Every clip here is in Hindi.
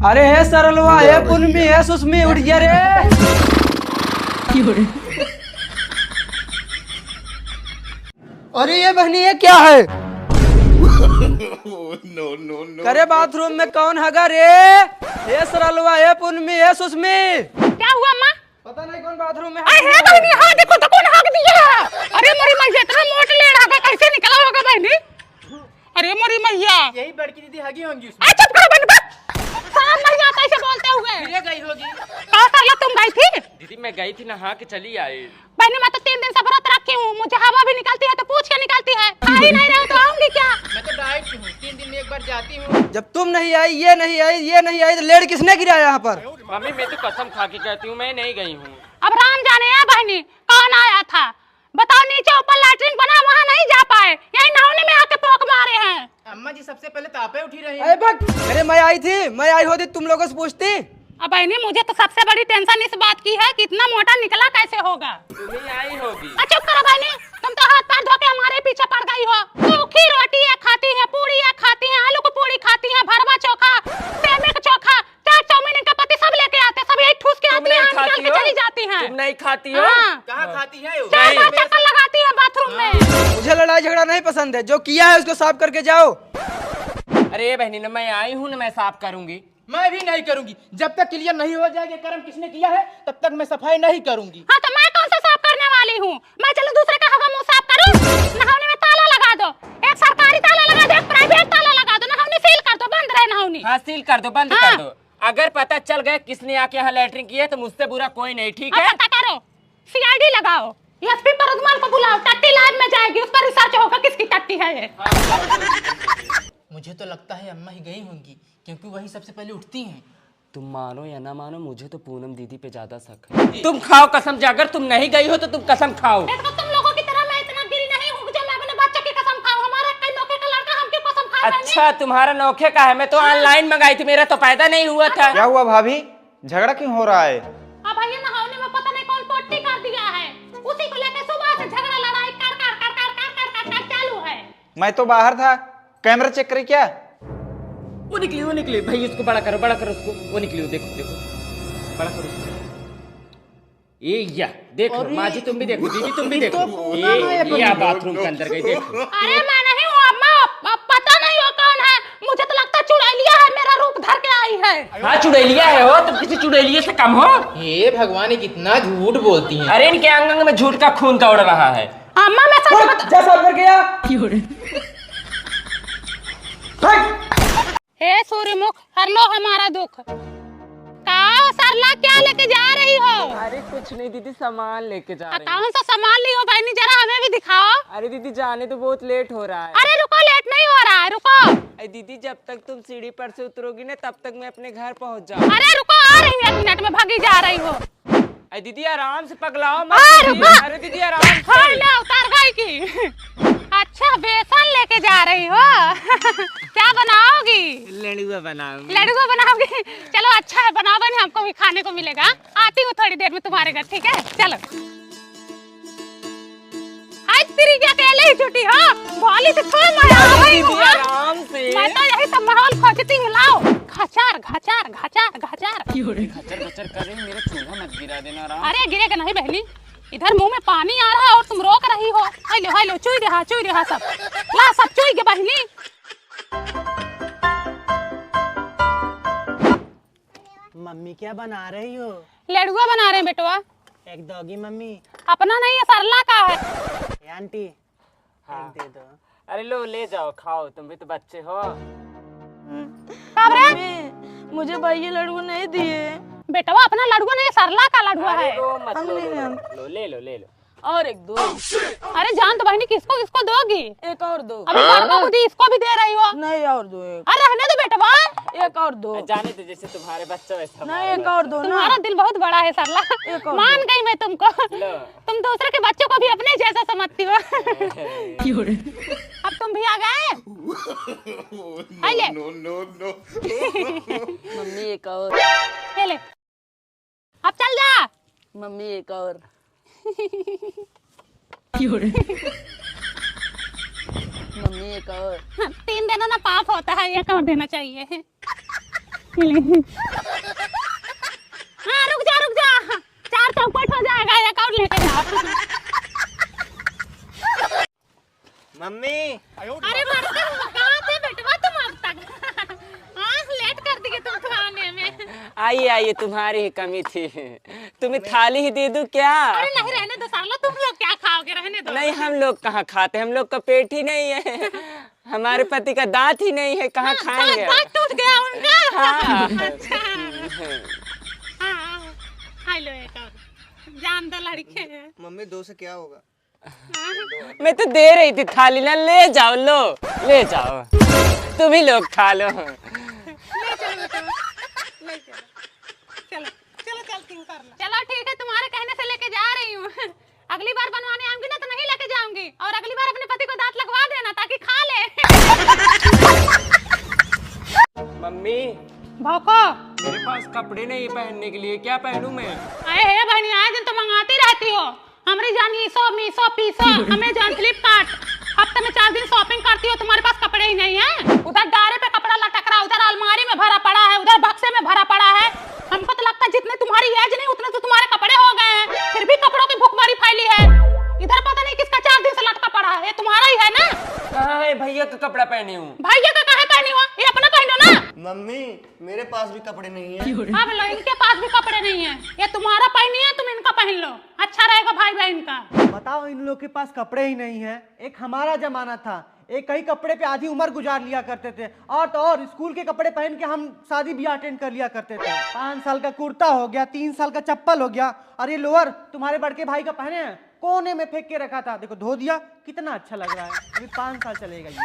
अरे हे सरलवा, हे पुनमी, हे सुषमी, उठ गया रे। अरे ये बहनी, ये क्या है? नो। करे बाथरूम में कौन हगा रे? हे सरलवा, हे पुनमी, हे सुषमी। क्या हुआ अम्मा? पता नहीं कौन बाथरूम में है बहनी। हाँ देखो तो कौन हक दिया है। अरे मोरी मैया, इतना मोट ले रहा कैसे निकला होगा बहनी? अरे मोरी मैया, यही बड़की दीदी हगी होंगी। चुप करो बहनी। साहब मैया कैसे बोलते हुए? ये गई होगी। कहाँ साला तुम गई थी? दीदी मैं गई थी नहा के चली आई। बहनी मैं तो 3 दिन से व्रत रखी हूँ, मुझे हवा भी निकलती है तो पूछ के निकलती है। आ ही नहीं रहे तो आऊंगी क्या? मैं तो डाइट पे हूँ, 3 दिन में एक बार जाती हूँ। जब तुम नहीं आई, ये नहीं आई, ये नहीं आई, तो लेड किसने गिराया यहाँ पर? मम्मी मैं तो कसम खा के कहती हूँ मैं नहीं गई हूँ। अब राम जाने है बहनी कौन आया था। बताओ, नीचे ऊपर लैट्रिन बना वहाँ नहीं जा पाए, यही नहाने में आके पोक मारे हैं। अम्मा जी सबसे पहले तापे उठी रही है। अरे मैं आई थी, मैं आई होती तुम लोगों से पूछती। अब बहनी मुझे तो सबसे बड़ी टेंशन इस बात की है कि इतना मोटा निकला कैसे होगा। तुम्हें आई होगी। चुप करो बहनी, तुम तो हाथ पैर धो के हमारे पीछे पड़ गई हो। सूखी रोटी है खाती है, पूड़ी है खाती है, आलू की पूड़ी खाती है, भरवा चोखा, सेमे का चोखा, चाट चाउमीन का पति सब लेके आते, सब यही ठूस के आती है, निकल के चली जाती है। तुम नहीं खाती हो? कहाँ खाती है? चक्कर लगाती है बाथरूम में। मुझे लड़ाई झगड़ा नहीं पसंद है, जो किया है उसको साफ करके जाओ। अरे बहनी न मैं आई हूँ न मैं साफ करूंगी। मैं भी नहीं करूंगी, जब तक क्लियर नहीं हो जाएगा कर्म किसने किया है तब तक मैं सफाई नहीं करूंगी। हाँ तो मैं कौन सा साफ करने वाली हूँ? मैं चलो दूसरे का हवा मुंह साफ करूँ? नहाने में ताला लगा दो, एक सरकारी ताला लगा दो, एक प्राइवेट ताला लगा दो, नहाने सील कर दो, बंद रहे नहाने। हाँ सील कर दो, बंद कर दो। अगर पता चल गया किसने आके यहाँ लैट्रिन की है तो मुझसे बुरा कोई नहीं, ठीक है? पता करो, CID लगाओ, एसपी परदमान को बुलाओ, टट्टी लाइव में जाएगी, उस पर रिसर्च होगा किसकी टट्टी है ये। मुझे तो लगता है अम्मा ही गई होंगी, क्योंकि वही सबसे पहले उठती हैं। तुम मानो या ना मानो, मुझे तो पूनम दीदी पे ज्यादा शक है। तुम खाओ कसम, अगर तुम नहीं गई हो तो तुम कसम खाओ। तुम लोगों की तरह मैं इतना गिरी नहीं हूँ जो मैं अपने बच्चे की कसम खाऊं। हमारा कई नौके का लड़का, हम क्यों कसम खाए? अच्छा तुम्हारा नौखे का है, मैं तो ऑनलाइन मंगाई थी, मेरा तो पैदा नहीं हुआ था। क्या हुआ भाभी, झगड़ा क्यों हो रहा है? अब भैया नहाने में पता नहीं कौन पोटी कर दिया है, उसी को लेकर सुबह से झगड़ा लड़ाई कर चालू है। मैं तो बाहर था, कैमरा चेक करे क्या? वो निकली भाई, उसको बड़ा करो उसको, वो निकली, देखो बड़ा करो उसको। या देखो माँ जी तुम भी देखो, दीदी तुम भी देखो, ये बाथरूम के अंदर गई देखो। अरे मैं नहीं हूँ अम्मा, पता नहीं हो कौन है, मुझे तो लगता है चुड़ैलिया है, मेरा रूप धर के आई है। हाँ चुड़ैलिया है हो, तुम किसी चुड़ैलिया से कम हो? हे भगवान, ये कितना झूठ बोलती हैं। अरे इनके अंग में झूठ का खून दौड़ रहा है। अम्मा मैं सच बता, जा साफ करके आ। हे सूर्यमुख हर लो हमारा दुख। काओ सरला क्या लेके जा रही हो? अरे कुछ नहीं दीदी, सामान लेके जा रही हूँ। कौन सा सामान ली हो बहनी, जरा हमें भी दिखाओ। अरे दीदी जाने तो बहुत लेट हो रहा है। अरे रुको, लेट नहीं हो रहा है, रुको। अरे दीदी जब तक तुम सीढ़ी पर से उतरोगी ना तब तक मैं अपने घर पहुँच जाऊँ। अरे रुको, आ रही हूँ, 1 मिनट में भागी जा रही हो। अरे दीदी आराम से पगलाओ मत। अरे दीदी आराम से। हाँ ना, उतार गई की। अच्छा बेसन लेके जा रही हो? क्या बनाओगी? लड़ुआ बनाऊंगी। लड़ुआ बनाओगी? चलो अच्छा है, बनाओ बनी, हमको भी खाने को मिलेगा। आती हूँ थोड़ी देर में तुम्हारे घर, ठीक है? चलो। आज तेरी क्या अकेले ही छुट्टी हो? भोली से थोड़ा मैं आ गई हूँ। आराम से। मैं तो यही सब माहौल खोजती हूँ, लाओ। घचार घचार घचार घचार। घचर कर रही, मेरा चूल्हा मत गिरा देना। आराम। अरे गिरेगा नहीं बहनी, इधर मुंह में पानी आ रहा है और तुम रोक रही हो। हाय लो चुई रहा सब, ला सब चुई के बहनी। मम्मी क्या बना रही हो? लड़ुआ बना रहे हैं बेटवा। एक दोगी मम्मी? अपना नहीं है, सरला का है। आंटी हाँ। दे दो। अरे लो ले जाओ, खाओ, तुम भी तो बच्चे हो। मुझे भैया लड़ुआ नहीं दिए। बेटवा अपना लड़ुआ नहीं, सरला का लड़ुआ है। मत लो, ले लो। और एक दो। अरे जान तो बहनी, किसको किसको दोगी? एक और दो। अभी लड़का को दी, इसको भी दे रही हो? नहीं और दो। एक अरे रहने दो बेटवा, एक और दो। जाने तो जैसे तुम्हारे बच्चा वैसा। नहीं एक और दो ना। तुम्हारा दिल बहुत बड़ा है सरला, मान गई मैं तुमको। तुम दूसरे के बच्चों को भी अपने जैसा समझती हो। अब तुम भी आ गए? मम्मी एक और। ये ले, अब चल जा। मम्मी एक और। मम्मी एक और। 3 देना ना पाप होता है, 1 और देना चाहिए। मिलेंगी। हाँ रुक जा 4 चौपट हो जाएगा, एक और लेके जाओ। मम्मी अरे मरते हो, कहाँ थे बेटवा तुम अब तक? हाँ लेट कर दिए तुम तो आने में। आइए तुम्हारी ही कमी थी। तुम्हें थाली ही दे दूं क्या? अरे नहीं रहने दो साला, तुम लोग क्या खाओगे, रहने दो। नहीं हम लोग कहाँ खाते, हम लोग का पेट ही नहीं है, हमारे पति का दांत ही नहीं है, कहाँ खाएंगे? दांत टूट गया उनका। हाँ। अच्छा हाँ खाई लो एक और, जान दो लड़के हैं। मम्मी 2 से क्या होगा? मैं तो दे रही थी थाली ना, ले जाओ, ले जाओ, तुम ही लोग खा लो। ले चलो बेटा, ले चलो, चलो चलो चलती हूँ कर लो। चलो ठीक है, तुम्हारे कहने से लेके जा रही हूँ। अगली बार बनवाने आऊंगी ना तो नहीं लेके जाऊंगी, और अगली बार अपने पति को दांत लगवा देना ताकि खा ले। मम्मी भौको मेरे पास कपड़े नहीं पहनने के लिए, क्या पहनूं मैं? आए हे बहनी, आए दिन तो मंगाती रहती हो। हमारी जान मीशो पीसो, अमेज़न, फ्लिपकार्ट, हफ्ते में 4 दिन शॉपिंग करती हो, तुम्हारे पास कपड़े ही नहीं है। उधर डारे पे कपड़ा लटक रहा है, उधर अलमारी में भरा पड़ा है, उधर बक्से में भरा पड़ा है। हमको तो लगता है जितने तुम्हारी एज नहीं उतने तो तुम्हारे कपड़े हो गए हैं, फिर भी कपड़ों की भूखमरी फैली है। इधर पता नहीं किसका 4 दिन से लटका पड़ा है, ये तुम्हारा ही है ना? कहाँ है भैया का कपड़ा पहनी हूँ? भैया का काहे पहनी हो, ये अपना पहनो ना। मम्मी मेरे पास भी कपड़े नहीं है। अब लो, इनके पास भी कपड़े नहीं है, ये तुम्हारा पहनी है, तुम इनका पहन लो, अच्छा रहेगा भाई बहन का। बताओ, इन लोग के पास कपड़े ही नहीं है। एक हमारा जमाना था, एक ही कपड़े पे आधी उम्र गुजार लिया करते थे, और तो और स्कूल के कपड़े पहन के हम शादी ब्याह अटेंड कर लिया करते थे। 5 साल का कुर्ता हो गया, 3 साल का चप्पल हो गया, और ये लोअर तुम्हारे बड़के भाई का पहने हैं, कोने में फेंक के रखा था, देखो धो दिया, कितना अच्छा लग रहा है। अभी 5 साल चलेगा ये।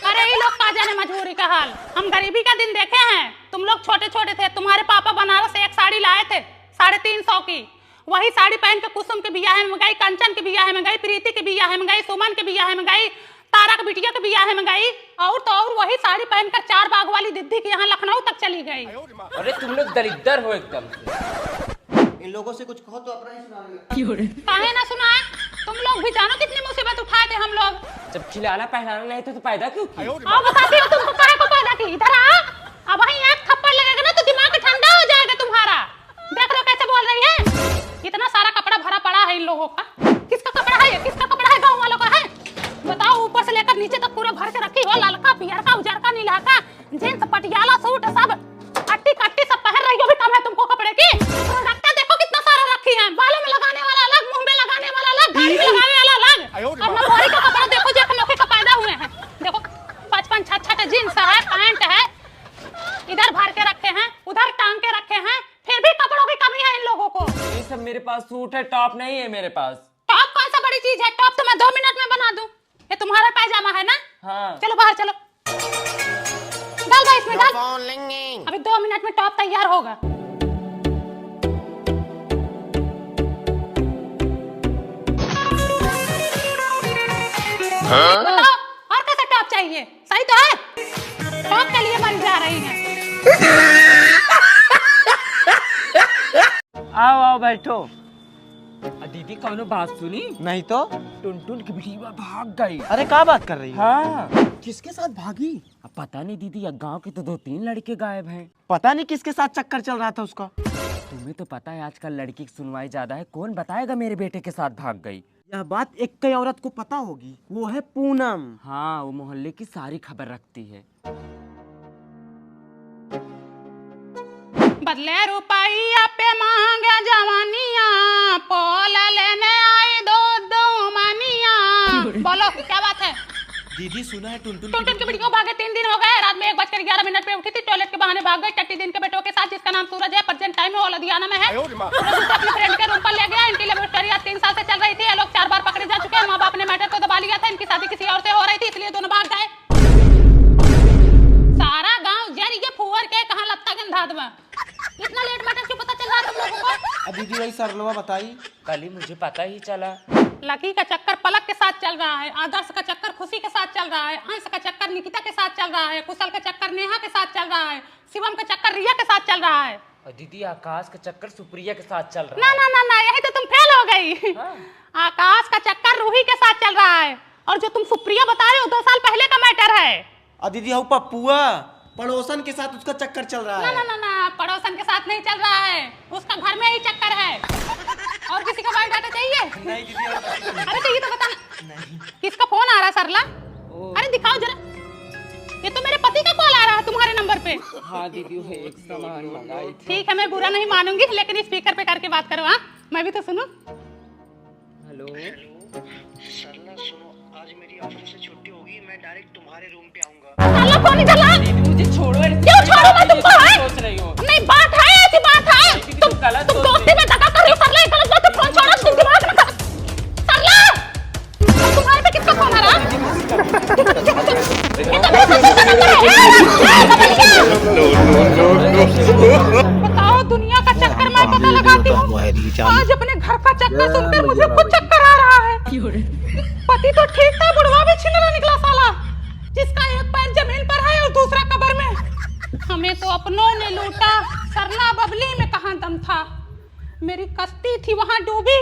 अरे ये लोग का जाने मजबूरी का हाल, हम गरीबी का दिन देखे हैं। तुम लोग छोटे छोटे थे, तुम्हारे पापा बनारस से एक साड़ी लाए थे 350 की, वही साड़ी पहन के कुसुम के बियाह में गई, कंचन के बियाह में गई, प्रीति के बियाह में गई, सुमन के बियाह में गई, तारा के बिटिया के बियाह में गई, और तो और वही साड़ी पहनकर 4 बाग वाली दीदी के यहाँ लखनऊ तक चली गई। अरे तुम लोग दरिद्र हो एकदम। इन लोगों से कुछ कहो तो अपना ही सुना। काहे ना सुनाए, तुम लोग भी जानो कितनी मुसीबत उठाए थे हम लोग। जब खिलाना पहनाना नहीं तो पैदा क्यों की? आओ बताती हूँ तुमको काहे को पैदा की, इधर आ। अब वहीं एक थप्पड़ लगेगा ना तो दिमाग ठंडा हो जाएगा तुम्हारा। देख लो कैसे बोल रही है, इतना सारा कपड़ा भरा पड़ा है इन लोगों का। किसका कपड़ा है ये, किसका कपड़ा है, गाँव वालों का है? बताओ, ऊपर से लेकर नीचे तक पूरा भर के रखी हो, ललका पियरका उजरका नीलाका, जींस पटियाला सूट सब अट्टी कट्टी सब पहन रही हो, भी कम है तुमको कपड़े की? प्रोडक्ट देखो कितना सारा रखी है, बालों में लगाने वाला अलग, मुंह में लगाने वाला अलग, गाड़ी में लगाने वाला अलग। और नौकरी का कपड़ा देखो जो नौकरी का पैदा हुए हैं, देखो 55 छठ जींस है, पैंट है, इधर भर के रखे हैं, उधर टांग के रखे हैं, फिर भी कपड़ों की कमी है इन लोगों को। ये सब मेरे पास सूट है, टॉप नहीं है मेरे पास। टॉप कौन सा बड़ी चीज है, टॉप तो मैं 2 मिनट में बना दूं। ये तुम्हारा पैजामा है ना? हाँ। चलो बाहर चलो, डाल भाई इसमें डाल, अभी 2 मिनट में टॉप तैयार होगा। बताओ और कैसा टॉप चाहिए, सही तो है? टॉप के लिए बन जा रही है। आओ बैठो। दीदी कौनो बात सुनी? नहीं तो। टुनटुन की बिटिया भाग गई। अरे क्या बात कर रही है? हाँ। किसके साथ भागी? अब पता नहीं दीदी, गांव के तो 2-3 लड़के गायब हैं। पता नहीं किसके साथ चक्कर चल रहा था उसका। तुम्हें तो पता है आजकल लड़की की सुनवाई ज्यादा है, कौन बताएगा मेरे बेटे के साथ भाग गई? यह बात एक कई औरत को पता होगी, वो है पूनम। हाँ, वो मोहल्ले की सारी खबर रखती है। बदले रुपया पे मांगे जवानिया, पोल लेने आई दो मनिया। बोलो क्या बात है? दीदी सुना है टुनटुन की बिटिया भागे 3 दिन हो गए, रात में 1:11 पे उठी थी, टॉयलेट के बहाने भाग गई, टट्टी दिन के बेटों के साथ, जिसका नाम सूरज है, प्रेजेंट टाइम में वो लुधियाना में है। सूरज उसे अपने फ्रेंड के रूम पर ले गया, इनकी लव स्टोरी 3 साल से चल रही थी, ये लोग 4 बार पकड़े जा चुके हैं, माँ बाप ने मैटर को दबा लिया था, इनकी शादी किसी और से हो रही थी, इसलिए दोनों भाग गए। सारा गाँव जर ये फुवर के कहाँ लगता गंधाद में, इतना लेट मैटर क्यों पता चल रहा तुम लोगों को? दीदी वही सरलवा बताई, कल ही मुझे पता ही चला। लकी का चक्कर पलक के साथ चल रहा है, आदर्श का चक्कर खुशी के साथ चल रहा है, अंश का चक्कर निकिता के साथ चल रहा है, कुशल का चक्कर नेहा के साथ चल रहा है, शिवम का चक्कर रिया के साथ चल रहा है, और दीदी आकाश का चक्कर सुप्रिया के साथ चल रहा ना है। ना ना ना, यही तो तुम फेल हो गई। आकाश का चक्कर रूही के साथ चल रहा है, और जो तुम सुप्रिया बता रहे हो 2 साल पहले का मैटर है। दीदी हूँ पप्पुआ, पड़ोसन के साथ उसका चक्कर चल रहा ना है। ना ना ना, पड़ोसन के साथ नहीं चल रहा है, उसका घर में ही चक्कर है। और किसी का बायोडाटा चाहिए? नहीं दीदी और किसी को नहीं। अरे चाहिए तो बता। किसका फोन आ रहा है सरला? अरे दिखाओ जरा। ये तो मेरे पति का कॉल आ रहा है तुम्हारे नंबर पे। हाँ दीदी वो एक सामान मंगाई थी। ठीक है, मैं बुरा नहीं मानूंगी, लेकिन स्पीकर पे करके बात करो। हाँ, मैं भी तो सुनूं। हेलो सरला सुनो, आज मेरी ऑफिस से छुट्टी होगी, मैं डायरेक्ट तुम्हारे रूम पे आऊंगा। साला फोन इधर ला। दीदी मुझे छोड़ो। क्यों छोड़ो मैं तुमको? है? सोच रही हो नहीं, बात है, ऐसी बात है। दीदी, तुम तुम गलत तुम सोच रही दोस्ती में दगा कर रही हो सरला, गलत बात है। फोन छोड़ो, तुम दिमाग में सरला। अब तुम्हारे पे किसका फोन आ रहा है? ये तो मेरे ससुर का नंबर है। बताओ, दुनिया का चक्कर मैं पता लगाती हूँ, आज अपने घर का चक्कर सुनकर मुझे खुद चक्कर आ रहा है। पति तो ठीक था, बुढ़वा भी छिलरा निकला साला, जिसका एक पैर जमीन पर है और दूसरा कब्र में। हमें तो अपनों ने लूटा, सरला बबली में कहाँ दम था। मेरी कश्ती थी वहां डूबी,